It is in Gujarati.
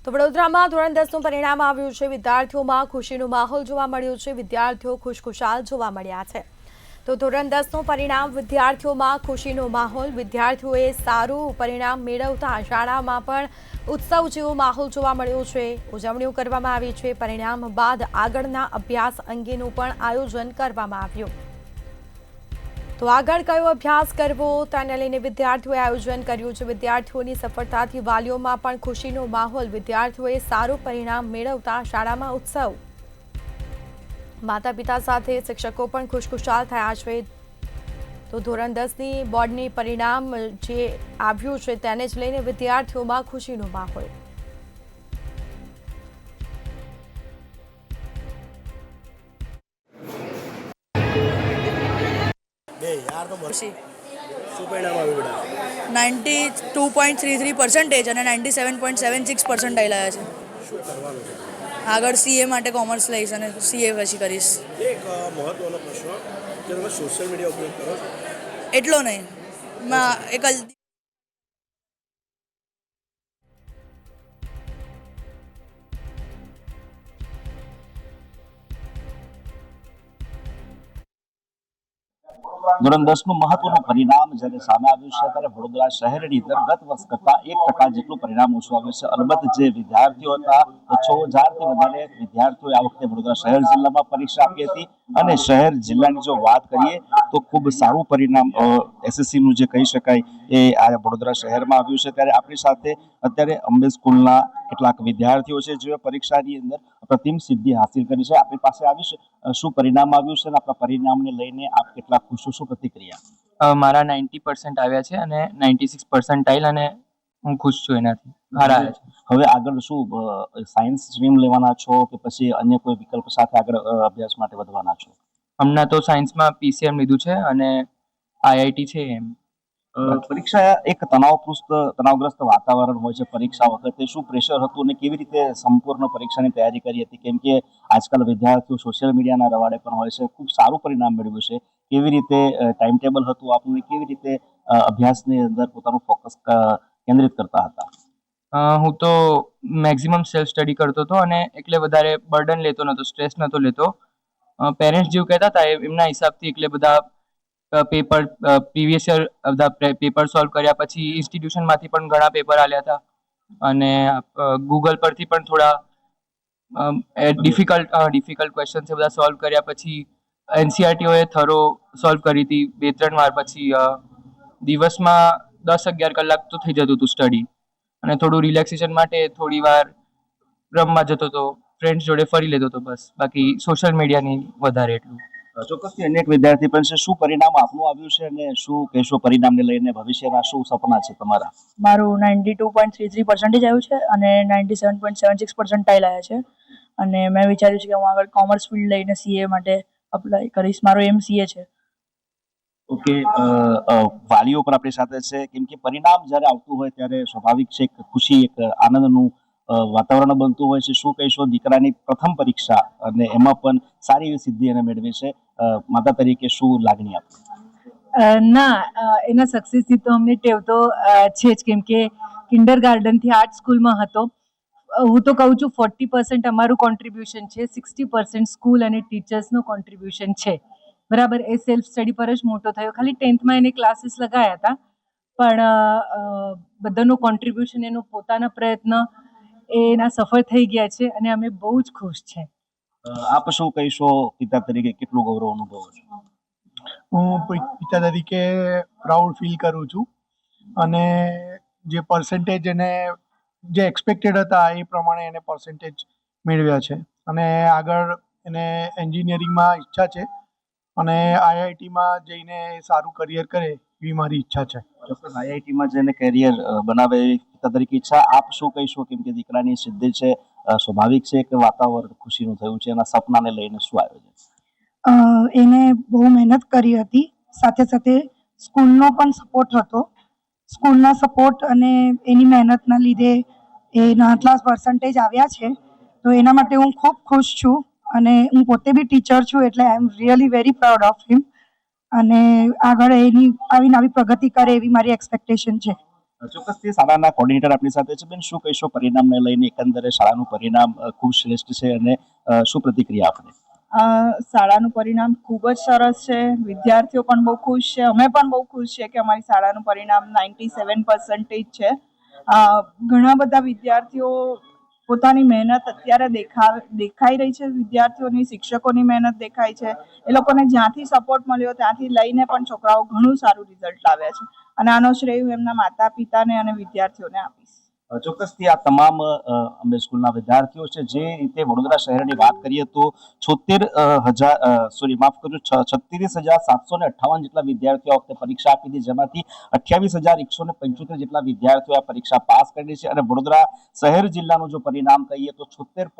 તો વડોદરામાં ધોરણ 10નું પરિણામ આવ્યું છે। વિદ્યાર્થીઓમાં ખુશીનો માહોલ જોવા મળ્યો છે। વિદ્યાર્થીઓ ખુશખુશાલ જોવા મળ્યા છે। તો ધોરણ 10નું પરિણામ, વિદ્યાર્થીઓમાં ખુશીનો માહોલ। વિદ્યાર્થીઓએ સારું પરિણામ મેળવતા શાળામાં પણ ઉત્સવ જેવો માહોલ જોવા મળ્યો છે। ઉજવણીઓ કરવામાં આવી છે। પરિણામ બાદ આગળના અભ્યાસ અંગેનું પણ આયોજન કરવામાં આવ્યું। તો આગળ કયો અભ્યાસ કરવો તેને લઈને વિદ્યાર્થીઓએ આયોજન કર્યું છે। વિદ્યાર્થીઓની સફળતાથી વાલીઓમાં પણ ખુશીનો માહોલ। વિદ્યાર્થીઓએ સારું પરિણામ મેળવતા શાળામાં ઉત્સવ। માતા પિતા સાથે શિક્ષકો પણ ખુશખુશાલ થયા છે। તો ધોરણ 10ની બોર્ડની પરિણામ જે આવ્યું છે તેને જ લઈને વિદ્યાર્થીઓમાં ખુશીનો માહોલ। ખુશી શું પરિણામ આવ્યું બેટા? 92.33% અને 97.76% આવ્યા છે। શું કરવાનું છે? આગળ CA માટે કોમર્સ લઈશ અને CA પછી કરીશ। એક મહત્વનો પ્રશ્ન કે તમે સોશિયલ મીડિયા ઉપયોગ કરો છો? એટલો નહીં, એક ધોરણ 10નું મહત્વનું પરિણામ જ્યારે સામે આવ્યું છે ત્યારે વડોદરા શહેરની અંદર ગત વર્ષ કરતાં 1% જેટલું પરિણામ ઓછું આવ્યું છે। અલબત્ત જે વિદ્યાર્થીઓ હતા, 6000થી વધારે વિદ્યાર્થીઓએ આ વખતે વડોદરા શહેર જિલ્લામાં પરીક્ષા આપી હતી અને શહેર જિલ્લાની જો વાત કરીએ તો ખૂબ સારું પરિણામ SSCનું જે કહી શકાય એ આ વડોદરા શહેરમાં આવ્યું છે। ત્યારે આપણી સાથે અત્યારે અંબે સ્કૂલના કેટલાક વિદ્યાર્થીઓ છે જેઓ પરીક્ષાની અંદર પ્રથમ સિદ્ધિ હાસિલ કરી છે। આપણી પાસે આવીશ, શું પરિણામ આવ્યું છે અને આપણા પરિણામને લઈને આપ કેટલા ખુશ છો? શું પ્રતિક્રિયા? મારા 90% આવ્યા છે અને 96 પર્સન્ટાઇલ અને હું ખુશ છું એનાથી। સારા આવ્યા છે। હવે આગળ શું સાયન્સ સ્ટ્રીમ લેવાના છો કે પછી અન્ય કોઈ વિકલ્પ સાથે આગળ અભ્યાસ માટે વધવાના છો? હમણાં તો સાયન્સમાં PCM લીધું છે અને IIT છે એમ। પરીક્ષા એક તણાવગ્રસ્ત વાતાવરણ હોય છે। પરીક્ષા વખતે શું પ્રેશર હતું અને કેવી રીતે સંપૂર્ણ પરીક્ષાની તૈયારી કરી હતી? કેમ કે આજકાલ વિદ્યાર્થીઓ સોશિયલ મીડિયાના રવાડે પણ હોય છે। ખૂબ સારું પરિણામ મેળવ્યું છે। કેવી રીતે ટાઈમ ટેબલ હતું આપનું? કેવી રીતે અભ્યાસની અંદર પોતાનું ફોકસ કેન્દ્રિત કરતા હતા? હું તો મેક્સિમમ સેલ્ફ સ્ટડી કરતો હતો અને એટલે વધારે બર્ડન લેતો નહોતો, સ્ટ્રેસ નહોતો લેતો। પેરેન્ટ્સ જેવું કહેતા હતા એમના હિસાબથી એટલે બધા પેપર પ્રીવિયસ યર બધા પેપર સોલ્વ કર્યા। પછી ઇન્સ્ટિટ્યુશનમાંથી પણ ઘણા પેપર આવ્યા હતા અને ગૂગલ પરથી પણ થોડા ડિફિકલ્ટ ક્વેશ્ચન છે બધા સોલ્વ કર્યા। પછી NCERTઓએ થરો સોલ્વ કરી હતી 2-3 વાર। પછી દિવસમાં 10-11 કલાક તો થઈ જતું હતું સ્ટડી અને થોડું રિલેક્સેશન માટે થોડી વાર રમવા જતો હતો, ફ્રેન્ડ્સ જોડે ફરી લેતો હતો, બસ। બાકી સોશિયલ મીડિયાની વધારે એટલું। ચોક્કસથી અનેક વિદ્યાર્થી પણ છે। શું પરિણામ આપનું આવ્યું છે અને શું કહેશો પરિણામને લઈને? ભવિષ્યના શું સપના છે તમારા? મારું 92.33% આવ્યું છે અને 97.76% આવ્યા છે અને મેં વિચાર્યું છે કે હું આગળ કોમર્સ ફિલ્ડ લઈને CA માટે અપ્લાય કરીશ। મારો એમ CA છે। ઓકે, વાલીઓ પણ આપણી સાથે છે કેમ કે પરિણામ જ્યારે આવતું હોય ત્યારે સ્વાભાવિક છે એક ખુશી, એક આનંદનું વાતાવરણ બનતું હોય છે। શું કહીશો, દીકરાની પ્રથમ પરીક્ષા અને એમાં પણ સારી એવી સિદ્ધિ એને મેળવી છે, માતા તરીકે શું લાગણી આપે? ના, એના સક્સેસથી તો અમને ટેવ તો છે જ, કેમ કે કિન્ડર ગાર્ડનથી આર્ટ સ્કૂલમાં હતો। હું તો કહું છું 40% અમારું કોન્ટ્રીબ્યુશન છે, 60% સ્કૂલ અને ટીચર્સનું કોન્ટ્રીબ્યુશન છે, બરાબર। એ સેલ્ફ સ્ટડી પર જ મોટો થયો। ખાલી 10thમાં એને ક્લાસીસ લગાવ્યા હતા પણ બધાનું કોન્ટ્રીબ્યુશન, એનું પોતાના પ્રયત્ન એના સફળ થઈ ગયા છે અને અમે બહુ જ ખુશ છે। આપ શું કહીશો પિતા તરીકે, કેટલું ગૌરવ અનુભવો છો? હું પિતા તરીકે પ્રાઉડ ફીલ કરું છું અને જે પર્સન્ટેજ એને જે એક્સપેક્ટેડ હતા એ પ્રમાણે એને પર્સન્ટેજ મેળવ્યા છે અને આગળ એને એન્જિનિયરિંગમાં ઈચ્છા છે અને IITમાં જઈને સારું કરિયર કરે એવી મારી ઈચ્છા છે। ચોક્કસ IITમાં જઈને કેરિયર બનાવે એવી પિતા તરીકે ઈચ્છા। આપ શું કહીશો, કેમ કે દીકરાની સિદ્ધિ છે, સ્વાભાવિક છે કે વાતાવરણ ખુશીનું થયું છે, એના સપનાને લઈને શું આયોજન? એને બહુ મહેનત કરી હતી, સાથે સાથે સ્કૂલનો પણ સપોર્ટ હતો। સ્કૂલના સપોર્ટ અને એની મહેનતના લીધે એના આટલા પર્સન્ટેજ આવ્યા છે, તો એના માટે હું ખૂબ ખુશ છું અને હું પોતે બી ટીચર છું એટલે I am really very proud of him અને આગળ એની આવી નવી પ્રગતિ કરે એવી મારી એક્સપેક્ટેશન છે। ચોક્કસથી શાળાના કોર્ડિનેટર આપણી સાથે છે. બેન, શું કહેશો પરિણામને લઈને? એકંદરે શાળાનું પરિણામ ખૂબ શ્રેષ્ઠ છે અને શું પ્રતિક્રિયા આપને? શાળાનું પરિણામ ખૂબ જ સરસ છે. વિદ્યાર્થીઓ પણ બહુ ખુશ છે, અમે પણ બહુ ખુશ છે કે અમારી શાળાનું પરિણામ 97% છે. ઘણા બધા વિદ્યાર્થીઓ પોતાની મહેનત અત્યારે દેખાઈ રહી છે. વિદ્યાર્થીઓની, શિક્ષકોની મહેનત દેખાય છે. એ લોકોને જ્યાંથી સપોર્ટ મળ્યો ત્યાંથી લઈને પણ છોકરાઓ ઘણું સારું રિઝલ્ટ લાવ્યા છે અને આનો શ્રેય હું એમના માતા પિતાને અને વિદ્યાર્થીઓને આપીશ. ચોક્કસથી આ તમામ અંબે સ્કૂલના વિદ્યાર્થીઓ છે. જે રીતે વડોદરા શહેરની વાત કરીએ તો 36,758 જેટલા વિદ્યાર્થીઓ આ વખતે પરીક્ષા આપી હતી, જેમાંથી 28,175 જેટલા વિદ્યાર્થીઓ આ પરીક્ષા પાસ કરી છે અને વડોદરા શહેર જિલ્લાનું જો પરિણામ કહીએ તો 76